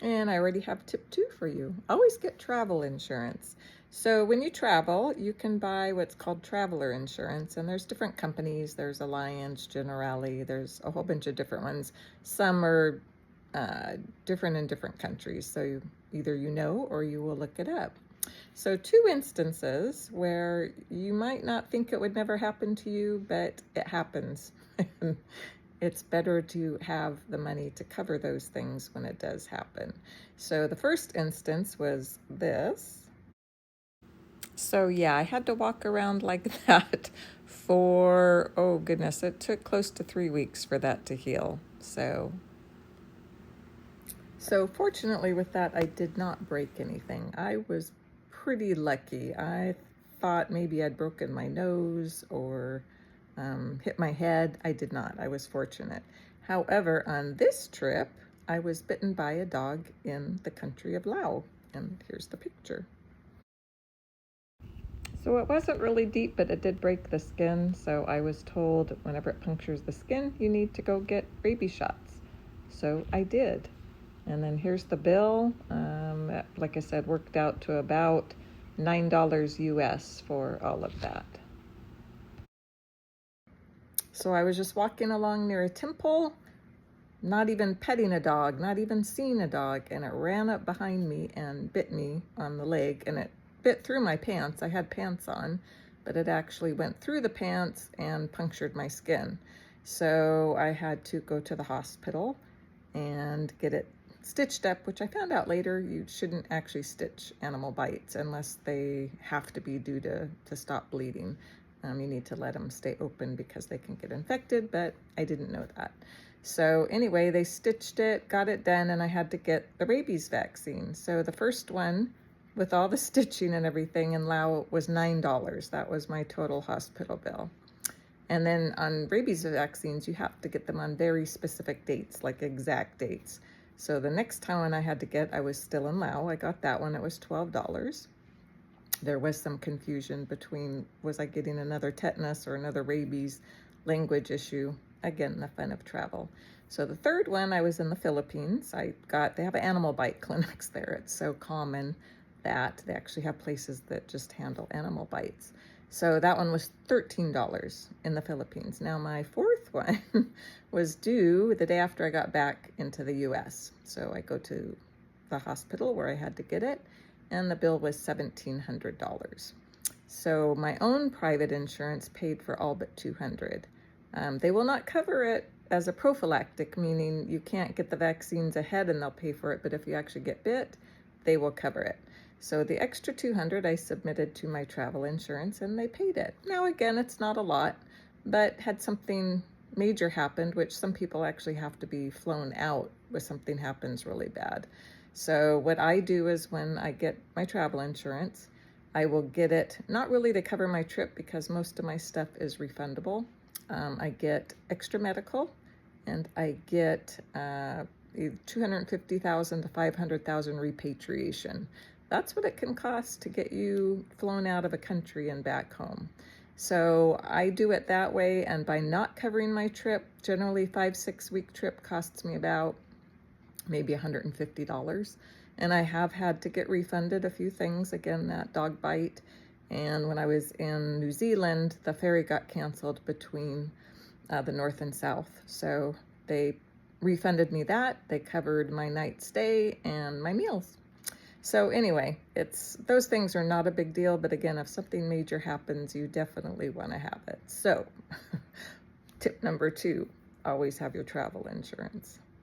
And I already have tip 2 for you. Always get travel insurance. So when you travel, you can buy what's called traveler insurance, and there's different companies. There's Allianz, Generali, there's a whole bunch of different ones. Some are different in different countries, so either you know or you will look it up. So 2 instances where you might not think it would never happen to you, but it happens. It's better to have the money to cover those things when it does happen. So the first instance was this. So yeah, I had to walk around like that for, oh goodness, it took close to 3 weeks for that to heal. So fortunately with that, I did not break anything. I was pretty lucky. I thought maybe I'd broken my nose or hit my head. I did not. I was fortunate. However, on this trip, I was bitten by a dog in the country of Laos. And here's the picture. So it wasn't really deep, but it did break the skin. So I was told whenever it punctures the skin, you need to go get rabies shots. So I did. And then here's the bill. That, like I said, worked out to about $9 US for all of that. So I was just walking along near a temple, not even petting a dog, not even seeing a dog, and it ran up behind me and bit me on the leg, and it bit through my pants. I had pants on, but it actually went through the pants and punctured my skin. So I had to go to the hospital and get it stitched up, which I found out later you shouldn't actually stitch animal bites unless they have to be due to stop bleeding. You need to let them stay open because they can get infected, but I didn't know that. So anyway, they stitched it, got it done, and I had to get the rabies vaccine. So the first one, with all the stitching and everything in Laos, was $9. That was my total hospital bill. And then on rabies vaccines, you have to get them on very specific dates, like exact dates. So the next time one I had to get, I was still in Laos. I got that one. It was $12. There was some confusion between, was I getting another tetanus or another rabies language issue? Again, the fun of travel. So the third one, I was in the Philippines. They have animal bite clinics there. It's so common that they actually have places that just handle animal bites. So that one was $13 in the Philippines. Now my fourth one was due the day after I got back into the US. So I go to the hospital where I had to get it, and the bill was $1,700. So my own private insurance paid for all but $200. They will not cover it as a prophylactic, meaning you can't get the vaccines ahead and they'll pay for it, but if you actually get bit, they will cover it. So the extra $200 I submitted to my travel insurance and they paid it. Now again, it's not a lot, but had something major happened, which some people actually have to be flown out if something happens really bad. So what I do is when I get my travel insurance, I will get it, not really to cover my trip because most of my stuff is refundable. I get extra medical, and I get 250,000 to 500,000 repatriation. That's what it can cost to get you flown out of a country and back home. So I do it that way, and by not covering my trip, generally 5-6 week trip costs me about maybe $150. And I have had to get refunded a few things, again, that dog bite. And when I was in New Zealand, the ferry got canceled between the north and south. So they refunded me that. They covered my night stay and my meals. So anyway, those things are not a big deal, but again, if something major happens, you definitely want to have it. So tip number 2, always have your travel insurance.